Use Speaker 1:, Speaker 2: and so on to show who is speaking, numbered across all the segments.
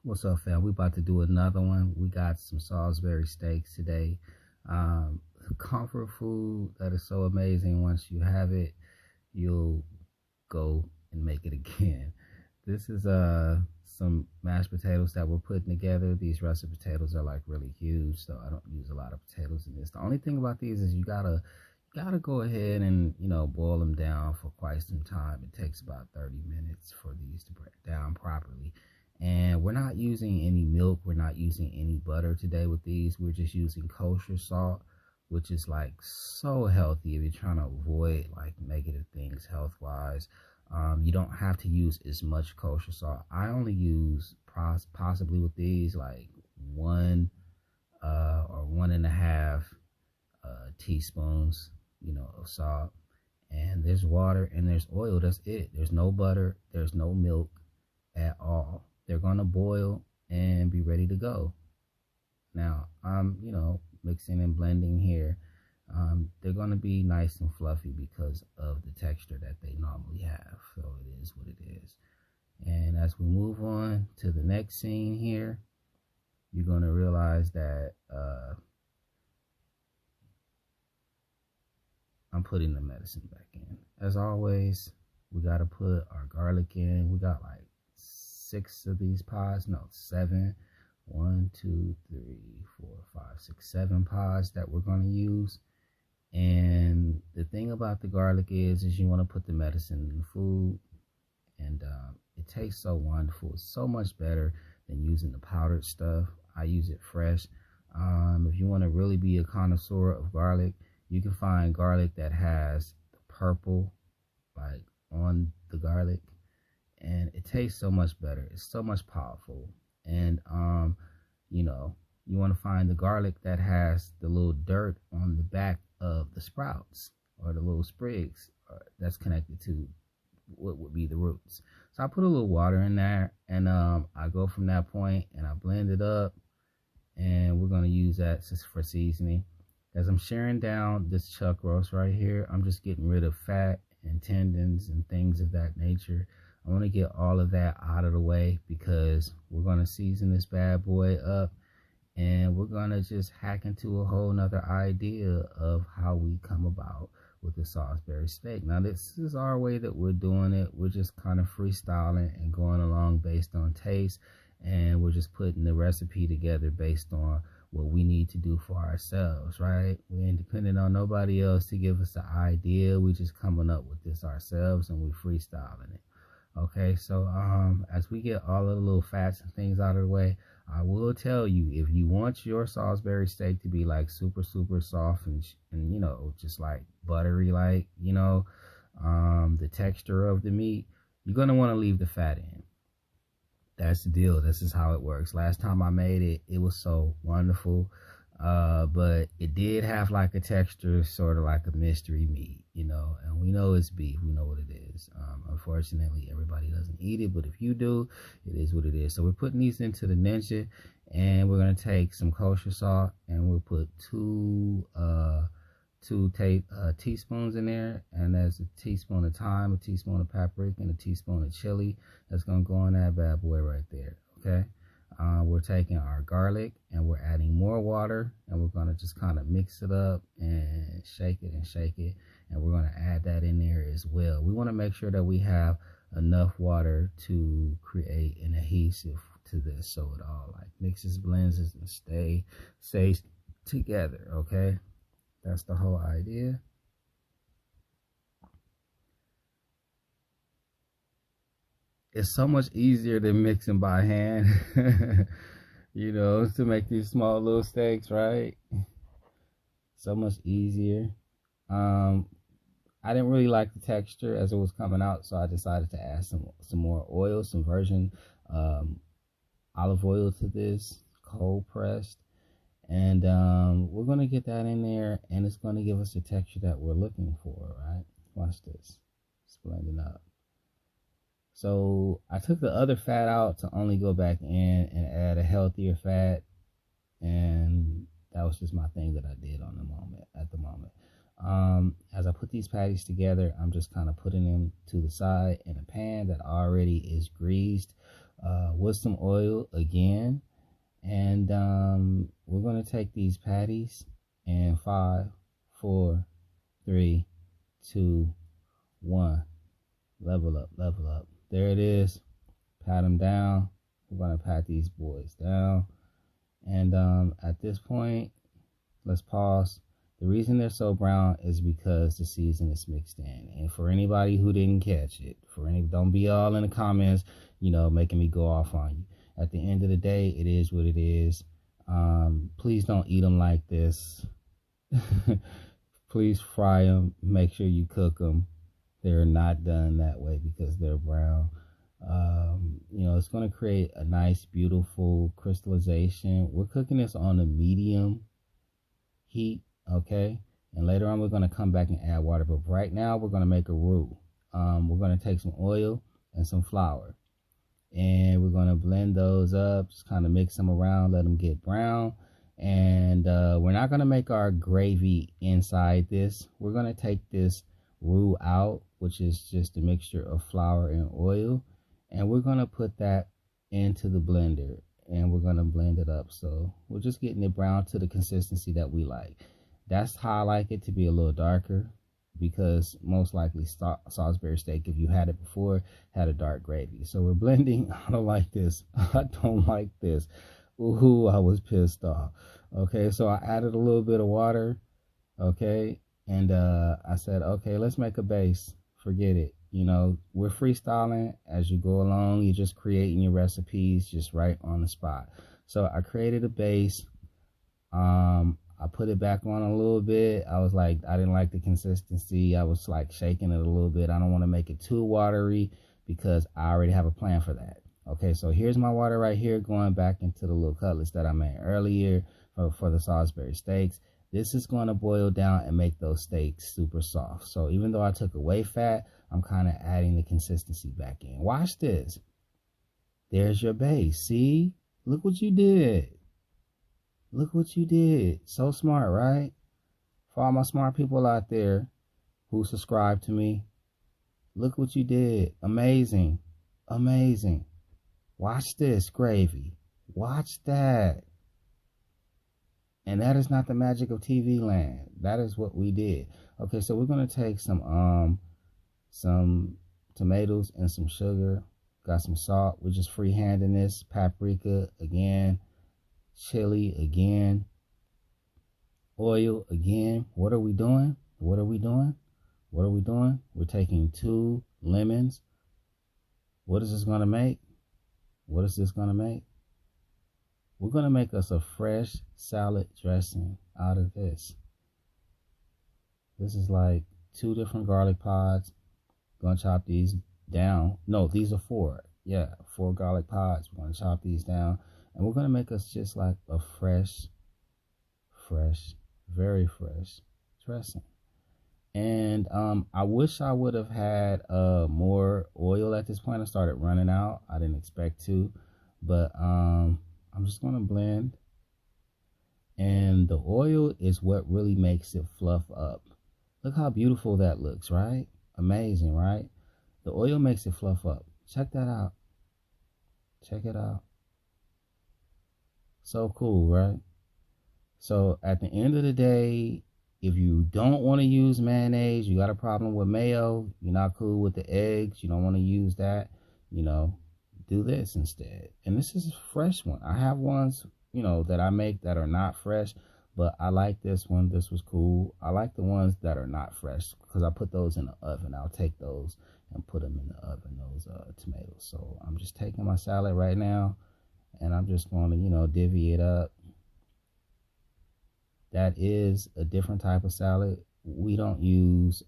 Speaker 1: What's up, fam? We about to do another one. We got some Salisbury steaks today. Um, Comfort food that is so amazing. Once you have it, you'll go and make it again. This is some mashed potatoes that we're putting together. These russet potatoes are like really huge, so I don't use a lot of potatoes in this. The only thing about these is you gotta go ahead and boil them down for quite some time. It takes about 30 minutes for these to break down properly. And we're not using any milk, we're not using any butter today with these. We're just using kosher salt, which is like so healthy if you're trying to avoid like negative things health wise. You don't have to use as much kosher salt. I only use possibly with these like one or 1.5 teaspoons of salt. And there's water and there's oil. That's it. There's no butter, there's no milk at all. They're gonna boil and be ready to go. Now I'm mixing and blending here. They're gonna be nice and fluffy because of the texture that they normally have. So it is what it is. And as we move on to the next scene here, you're gonna realize that I'm putting the medicine back in. As always, we gotta put our garlic in. We got like 6 of these pods, no, 7. 1, 2, 3, 4, 5, 6, 7 pods that we're going to use. And the thing about the garlic is you want to put the medicine in the food, and it tastes so wonderful. It's so much better than using the powdered stuff. I use it fresh. If you want to really be a connoisseur of garlic, you can find garlic that has the purple like on the garlic, and it tastes so much better. It's so much powerful. And you want to find the garlic that has the little dirt on the back of the sprouts or the little sprigs that's connected to what would be the roots. So I put a little water in there, and I go from that point and I blend it up, and we're going to use that for seasoning. As I'm sharing down this chuck roast right here, I'm just getting rid of fat and tendons and things of that nature. I want to get all of that out of the way because we're going to season this bad boy up, and we're going to just hack into a whole nother idea of how we come about with the Salisbury steak. Now, this is our way that we're doing it. We're just kind of freestyling and going along based on taste, and we're just putting the recipe together based on what we need to do for ourselves, right? We ain't dependent on nobody else to give us the idea. We just coming up with this ourselves, and we freestyling it. Okay, so as we get all of the little fats and things out of the way, I will tell you, if you want your Salisbury steak to be like super soft and just like buttery, like the texture of the meat, you're gonna want to leave the fat in. That's the deal. This is how it works. Last time I made it, it was so wonderful. But it did have like a texture, sort of like a mystery meat, and we know it's beef. We know what it is. Unfortunately, everybody doesn't eat it, but if you do, it is what it is. So we're putting these into the ninja, and we're going to take some kosher salt, and we'll put two teaspoons in there, and there's a teaspoon of thyme, a teaspoon of paprika, and a teaspoon of chili. That's going to go in that bad boy right there, okay? We're taking our garlic and we're adding more water, and we're going to just kind of mix it up and shake it, and we're going to add that in there as well. We want to make sure that we have enough water to create an adhesive to this so it all like mixes, blends, and stays together, okay? That's the whole idea. It's so much easier than mixing by hand, to make these small little steaks, right? So much easier. I didn't really like the texture as it was coming out, so I decided to add some more oil, some virgin olive oil to this, cold pressed. And we're going to get that in there, and it's going to give us the texture that we're looking for, right? Watch this. It's blending up. So I took the other fat out to only go back in and add a healthier fat, and that was just my thing that I did at the moment. As I put these patties together, I'm just kind of putting them to the side in a pan that already is greased with some oil again. And we're going to take these patties and 5, 4, 3, 2, 1. Level up, level up. There it is. Pat them down. We're going to pat these boys down. And at this point, let's pause. The reason they're so brown is because the season is mixed in. And for anybody who didn't catch it, don't be all in the comments, making me go off on you. At the end of the day, it is what it is. Please don't eat them like this. Please fry them. Make sure you cook them. They're not done that way because they're brown. It's going to create a nice, beautiful crystallization. We're cooking this on a medium heat, okay? And later on, we're going to come back and add water. But right now, we're going to make a roux. We're going to take some oil and some flour. And we're going to blend those up, just kind of mix them around, let them get brown. And we're not going to make our gravy inside this. We're going to take this roux out, which is just a mixture of flour and oil. And we're going to put that into the blender. And we're going to blend it up. So we're just getting it brown to the consistency that we like. That's how I like it, to be a little darker. Because most likely Salisbury steak, if you had it before, had a dark gravy. So we're blending. I don't like this. I don't like this. Ooh, I was pissed off. Okay, so I added a little bit of water. Okay, and I said, okay, let's make a base. Forget it. We're freestyling as you go along. You're just creating your recipes just right on the spot. So I created a base. I put it back on a little bit. I was like, I didn't like the consistency. I was like shaking it a little bit. I don't want to make it too watery because I already have a plan for that. Okay, so here's my water right here going back into the little cutlets that I made earlier for the Salisbury steaks. This is going to boil down and make those steaks super soft. So even though I took away fat, I'm kind of adding the consistency back in. Watch this. There's your base. See? Look what you did. Look what you did. So smart, right? For all my smart people out there who subscribe to me, look what you did. Amazing. Amazing. Watch this gravy. Watch that. And that is not the magic of TV land. That is what we did. Okay, so we're going to take some tomatoes and some sugar. Got some salt. We're just freehanding this. Paprika again. Chili again. Oil again. What are we doing? What are we doing? What are we doing? We're taking 2 lemons. What is this going to make? What is this going to make? We're going to make us a fresh salad dressing out of this. This is like 2 different garlic pods. Going to chop these down. No, these are 4. Yeah, 4 garlic pods. We're going to chop these down. And we're going to make us just like a fresh, very fresh dressing. And I wish I would have had more oil at this point. I started running out. I didn't expect to. But I'm just going to blend. And the oil is what really makes it fluff up. Look how beautiful that looks, right? Amazing, right? The oil makes it fluff up. Check that out. Check it out. So cool, right? So at the end of the day, if you don't want to use mayonnaise, you got a problem with mayo, you're not cool with the eggs, you don't want to use that, do this instead. And this is a fresh one. I have ones, that I make that are not fresh, but I like this one. This was cool. I like the ones that are not fresh because I put those in the oven. I'll take those and put them in the oven, those tomatoes. So I'm just taking my salad right now. And I'm just going to, divvy it up. That is a different type of salad. We don't use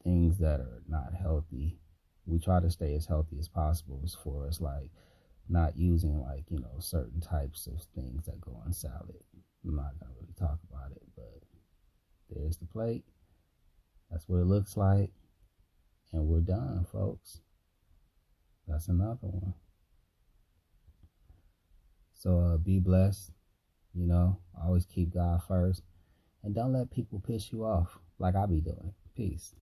Speaker 1: things that are not healthy. We try to stay as healthy as possible as far as like not using like, certain types of things that go on salad. I'm not going to really talk about it, but there's the plate. That's what it looks like. And we're done, folks. That's another one. So be blessed. Always keep God first. And don't let people piss you off like I be doing. Peace.